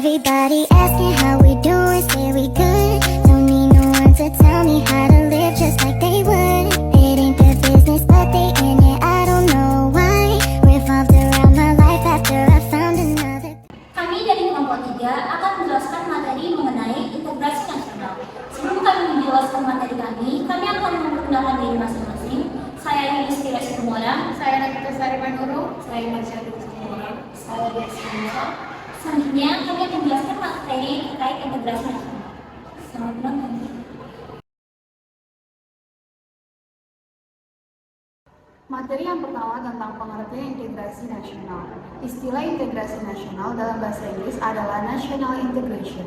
Everybody asking how we doing, say we good. Don't need no one to tell me how to live just like they would. It ain't their business, but they in it, I don't know why. Revolved around my life after I found another. Kami dari kelompok 3 akan menjelaskan materi mengenai integrasi nasional. Sebelum kami menjelaskan materi kami akan memperkenalkan diri masing-masing. Saya Yudhistira Situmorang, Saya Nagita Sari Manurung. saya Marsha Situmorang, saya Desya. Selanjutnya kami akan menjelaskan materi terkait integrasi nasional. Selamat menonton. Materi yang pertama tentang pengertian integrasi nasional. Istilah integrasi nasional dalam bahasa Inggris adalah national integration.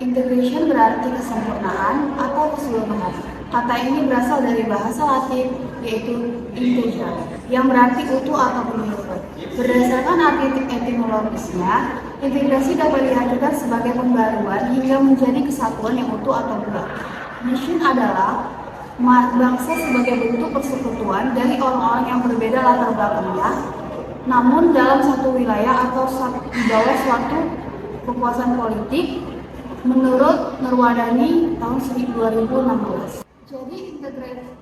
Integration berarti kesempurnaan atau keseluruhan. Kata ini berasal dari bahasa Latin, yaitu integer, yang berarti utuh atau menyeluruh. Berdasarkan arti etimologisnya, integrasi dapat diartikan sebagai pembaruan hingga menjadi kesatuan yang utuh atau bulat. Nation adalah bangsa sebagai bentuk persekutuan dari orang-orang yang berbeda latar belakangnya, namun dalam satu wilayah atau di bawah suatu kekuasaan politik, menurut Nurwadani tahun 2016. Jadi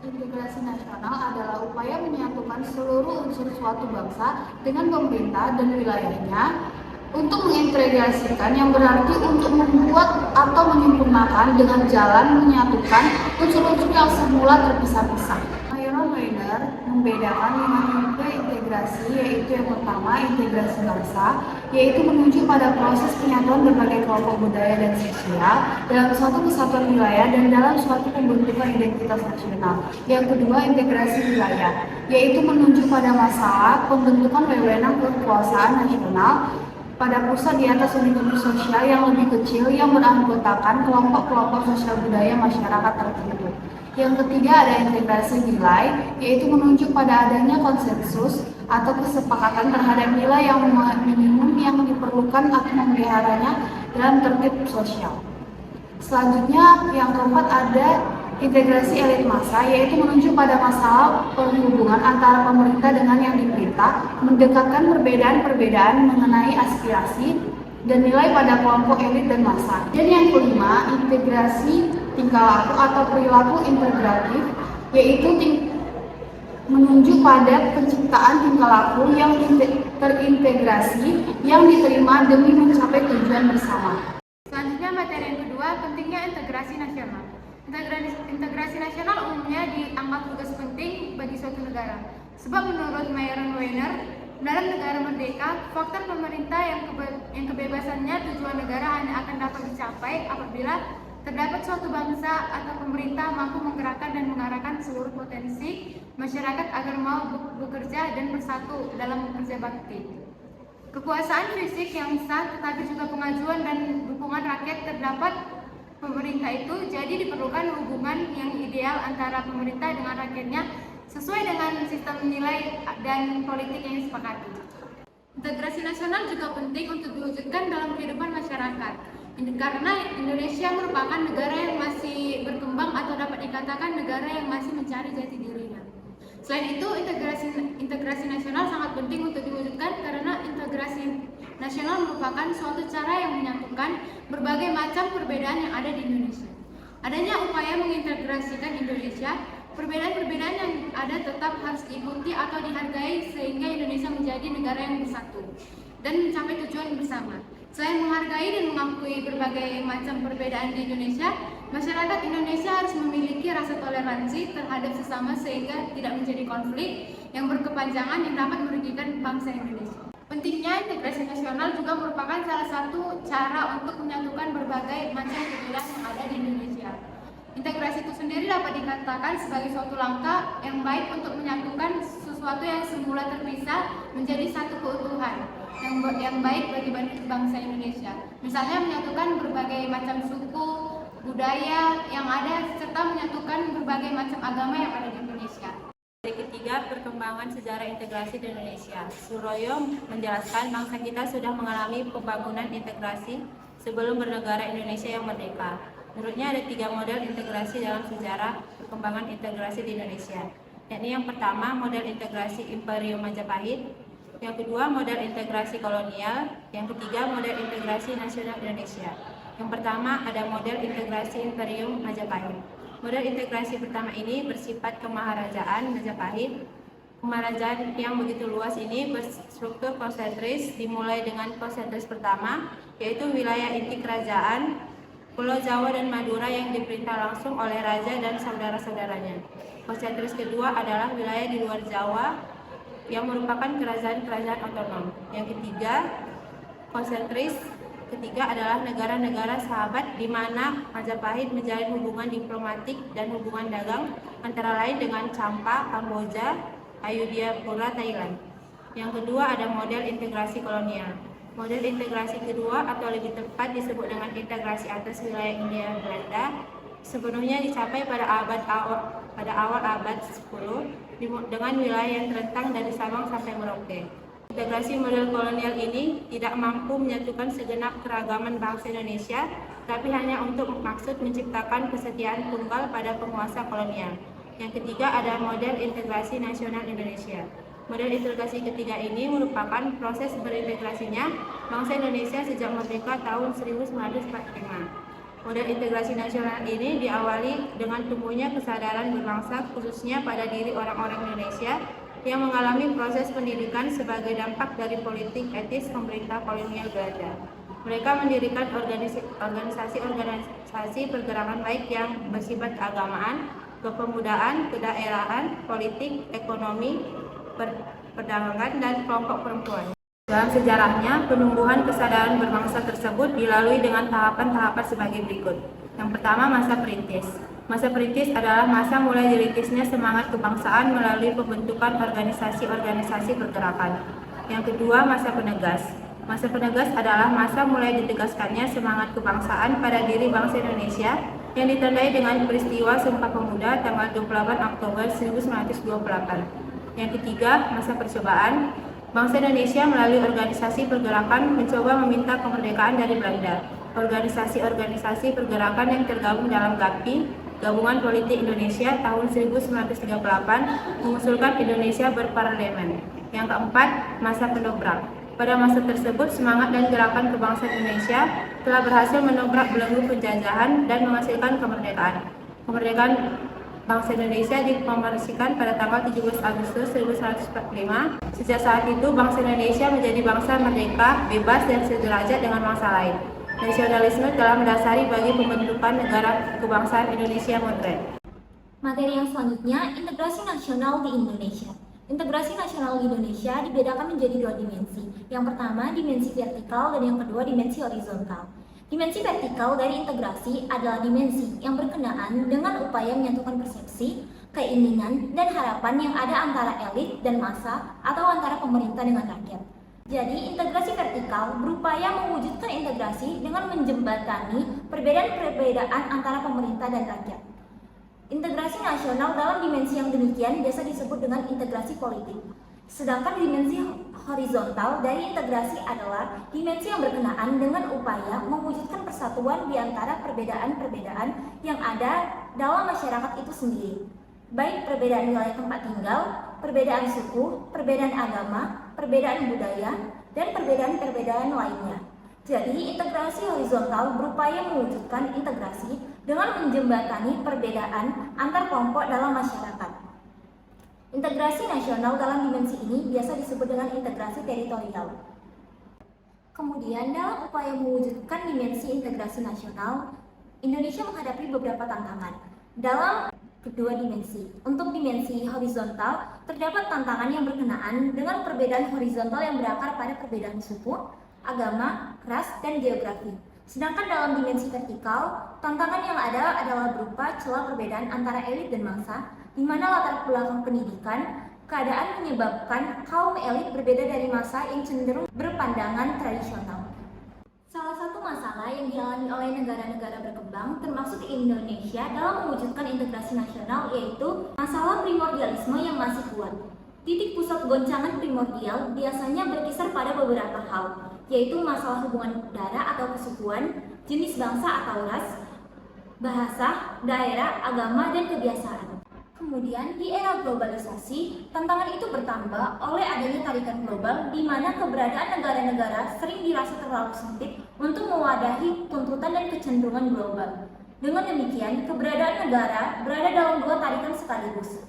integrasi nasional adalah upaya menyatukan seluruh unsur suatu bangsa dengan pemerintah dan wilayahnya untuk mengintegrasikan, yang berarti untuk membuat atau menyempurnakan dengan jalan menyatukan unsur-unsur yang semula terpisah-pisah. Myron Weiner membedakan 5 tipe integrasi, yaitu yang pertama integrasi bangsa, yaitu menuju pada proses penyatuan berbagai kelompok budaya dan sosial dalam suatu kesatuan wilayah dan dalam suatu pembentukan identitas nasional. Yang kedua integrasi wilayah, yaitu menuju pada masalah pembentukan wewenang kekuasaan nasional pada pusat di atas unit-unit sosial yang lebih kecil yang beranggotakan kelompok-kelompok sosial budaya masyarakat tertentu. Yang ketiga ada integrasi nilai, yaitu menunjuk pada adanya konsensus atau kesepakatan terhadap nilai yang minimum yang diperlukan atau memeliharanya dalam tertib sosial. Selanjutnya yang keempat ada integrasi elit massa, yaitu menunjuk pada masalah penghubungan antara pemerintah dengan yang diperintah, mendekatkan perbedaan-perbedaan mengenai aspirasi dan nilai pada kelompok elit dan massa. Dan yang kelima, integrasi tingkah laku atau perilaku integratif, yaitu menunjuk pada penciptaan tingkah laku yang terintegrasi yang diterima demi mencapai tujuan bersama. Selanjutnya materi yang kedua, pentingnya integrasi nasional. Integrasi nasional umumnya dianggap tugas penting bagi suatu negara. Sebab menurut Myron Weiner, dalam negara merdeka, faktor pemerintah yang kebebasannya tujuan negara hanya akan dapat dicapai apabila terdapat suatu bangsa atau pemerintah mampu menggerakkan dan mengarahkan seluruh potensi masyarakat agar mau bekerja dan bersatu dalam kerja bakti. Kekuasaan fisik yang sah tetapi juga pengajuan dan dukungan rakyat terdapat pemerintah itu, jadi diperlukan hubungan yang ideal antara pemerintah dengan rakyatnya sesuai dengan sistem nilai dan politik yang disepakati. Integrasi nasional juga penting untuk diwujudkan dalam kehidupan masyarakat, karena Indonesia merupakan negara yang masih berkembang atau dapat dikatakan negara yang masih mencari jati dirinya. Selain itu, integrasi nasional sangat penting untuk diwujudkan karena integrasi nasional merupakan suatu cara yang menyatukan berbagai macam perbedaan yang ada di Indonesia. Adanya upaya mengintegrasikan Indonesia, perbedaan-perbedaan yang ada tetap harus diikuti atau dihargai sehingga Indonesia menjadi negara yang bersatu dan mencapai tujuan bersama. Selain menghargai dan mengakui berbagai macam perbedaan di Indonesia, masyarakat Indonesia harus memiliki rasa toleransi terhadap sesama sehingga tidak menjadi konflik yang berkepanjangan yang dapat merugikan bangsa Indonesia. Pentingnya integrasi nasional juga merupakan salah satu cara untuk menyatukan berbagai macam perbedaan yang ada di Indonesia. Integrasi itu sendiri dapat dikatakan sebagai suatu langkah yang baik untuk menyatukan sesuatu yang semula terpisah menjadi satu keutuhan yang baik bagi bangsa Indonesia. Misalnya menyatukan berbagai macam suku, budaya yang ada, serta menyatukan berbagai macam agama yang ada di Indonesia. Ketiga, perkembangan sejarah integrasi di Indonesia. Suroyo menjelaskan bangsa kita sudah mengalami pembangunan integrasi sebelum bernegara Indonesia yang merdeka. Menurutnya ada 3 model integrasi dalam sejarah perkembangan integrasi di Indonesia. Yakni yang pertama, model integrasi Imperium Majapahit, Yang kedua, model integrasi kolonial. Yang ketiga, model integrasi nasional Indonesia. Yang pertama, ada model integrasi Imperium Majapahit. Model integrasi pertama ini bersifat kemaharajaan Majapahit. Kemarajaan yang begitu luas ini berstruktur konsentris, dimulai dengan konsentris pertama, yaitu wilayah inti kerajaan, Pulau Jawa dan Madura yang diperintah langsung oleh raja dan saudara-saudaranya. Konsentris kedua adalah wilayah di luar Jawa yang merupakan kerajaan-kerajaan otonom. Yang ketiga, konsentris ketiga adalah negara-negara sahabat di mana Majapahit menjalin hubungan diplomatik dan hubungan dagang antara lain dengan Champa, Kamboja, Ayodhya-pura, Thailand. Yang kedua ada model integrasi kolonial. Model integrasi kedua atau lebih tepat disebut dengan integrasi atas wilayah Hindia Belanda sepenuhnya dicapai pada awal abad 10 dengan wilayah yang terentang dari Sabang sampai Merauke. Integrasi model kolonial ini tidak mampu menyatukan segenap keragaman bangsa Indonesia, tapi hanya untuk maksud menciptakan kesetiaan tunggal pada penguasa kolonial. Yang ketiga ada model integrasi nasional Indonesia. Model integrasi ketiga ini merupakan proses berintegrasinya bangsa Indonesia sejak merdeka tahun 1945. Model integrasi nasional ini diawali dengan tumbuhnya kesadaran berbangsa khususnya pada diri orang-orang Indonesia yang mengalami proses pendidikan sebagai dampak dari politik etis pemerintah kolonial Belanda. Mereka mendirikan organisasi pergerakan baik yang bersifat keagamaan, kepemudaan, kedaerahan, politik, ekonomi, perdagangan, dan kelompok perempuan. Dalam sejarahnya, penumbuhan kesadaran berbangsa tersebut dilalui dengan tahapan-tahapan sebagai berikut. Yang pertama, masa perintis. Masa perintis adalah masa mulai dirintisnya semangat kebangsaan melalui pembentukan organisasi-organisasi pergerakan. Yang kedua, masa penegas. Masa penegas adalah masa mulai ditegaskannya semangat kebangsaan pada diri bangsa Indonesia yang ditandai dengan peristiwa Sumpah Pemuda tanggal 28 Oktober 1928. Yang ketiga, masa percobaan. Bangsa Indonesia melalui organisasi pergerakan mencoba meminta kemerdekaan dari Belanda. Organisasi-organisasi pergerakan yang tergabung dalam GAPI, Gabungan Politik Indonesia tahun 1938, mengusulkan Indonesia berparlemen. Yang keempat, masa pendobrak. Pada masa tersebut, semangat dan gerakan kebangsaan Indonesia telah berhasil mendobrak belenggu penjajahan dan menghasilkan kemerdekaan. Kemerdekaan bangsa Indonesia dipromosikan pada tanggal 17 Agustus 1945. Sejak saat itu, bangsa Indonesia menjadi bangsa merdeka, bebas, dan sederajat dengan bangsa lain. Nasionalisme telah mendasari bagi pembentukan negara kebangsaan Indonesia modern. Materi yang selanjutnya, integrasi nasional di Indonesia. Integrasi nasional di Indonesia dibedakan menjadi dua dimensi. Yang pertama, dimensi vertikal, dan yang kedua, dimensi horizontal. Dimensi vertikal dari integrasi adalah dimensi yang berkenaan dengan upaya menyatukan persepsi, keinginan, dan harapan yang ada antara elit dan massa atau antara pemerintah dengan rakyat. Jadi, integrasi vertikal berupaya mewujudkan integrasi dengan menjembatani perbedaan-perbedaan antara pemerintah dan rakyat. Integrasi nasional dalam dimensi yang demikian biasa disebut dengan integrasi politik. Sedangkan dimensi horizontal dari integrasi adalah dimensi yang berkenaan dengan upaya mewujudkan persatuan di antara perbedaan-perbedaan yang ada dalam masyarakat itu sendiri, baik perbedaan wilayah tempat tinggal, perbedaan suku, perbedaan agama, perbedaan budaya, dan perbedaan-perbedaan lainnya. Jadi, integrasi horizontal berupaya mewujudkan integrasi dengan menjembatani perbedaan antar kelompok dalam masyarakat. Integrasi nasional dalam dimensi ini biasa disebut dengan integrasi teritorial. Kemudian, dalam upaya mewujudkan dimensi integrasi nasional, Indonesia menghadapi beberapa tantangan dalam kedua dimensi. Untuk dimensi horizontal, terdapat tantangan yang berkenaan dengan perbedaan horizontal yang berakar pada perbedaan suku, agama, ras, dan geografi. Sedangkan dalam dimensi vertikal, tantangan yang ada adalah berupa celah perbedaan antara elit dan massa, di mana latar belakang pendidikan, keadaan menyebabkan kaum elit berbeda dari massa yang cenderung berpandangan tradisional. Salah satu masalah yang dialami oleh negara-negara berkembang, termasuk Indonesia, dalam mewujudkan integrasi nasional yaitu masalah primordialisme yang masih kuat. Titik pusat goncangan primordial biasanya berkisar pada beberapa hal, yaitu masalah hubungan udara atau kesukuan, jenis bangsa atau ras, bahasa, daerah, agama, dan kebiasaan. Kemudian di era globalisasi, tantangan itu bertambah oleh adanya tarikan global di mana keberadaan negara-negara sering dirasa terlalu sempit untuk mewadahi tuntutan dan kecenderungan global. Dengan demikian, keberadaan negara berada dalam dua tarikan sekaligus,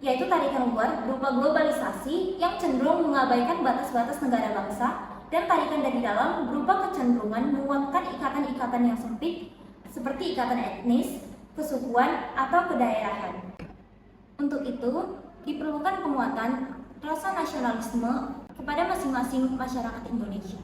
yaitu tarikan luar berupa globalisasi yang cenderung mengabaikan batas-batas negara bangsa, dan tarikan dari dalam berupa kecenderungan menguatkan ikatan-ikatan yang sempit seperti ikatan etnis, kesukuan, atau kedaerahan. Untuk itu, diperlukan penguatan rasa nasionalisme kepada masing-masing masyarakat Indonesia.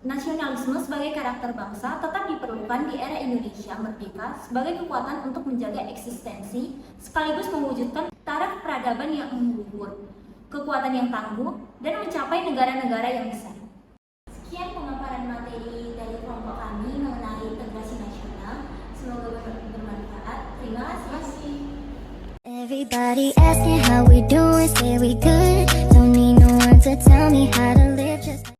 Nasionalisme sebagai karakter bangsa tetap diperlukan di era Indonesia merdeka sebagai kekuatan untuk menjaga eksistensi sekaligus mewujudkan taraf peradaban yang luhur, kekuatan yang tangguh, dan mencapai negara-negara yang besar. Sekian pemaparan materi dari kelompok kami mengenai integrasi nasional. Semoga bermanfaat. Terima kasih. Everybody asking how we doing, say we good. Don't need no one to tell me how to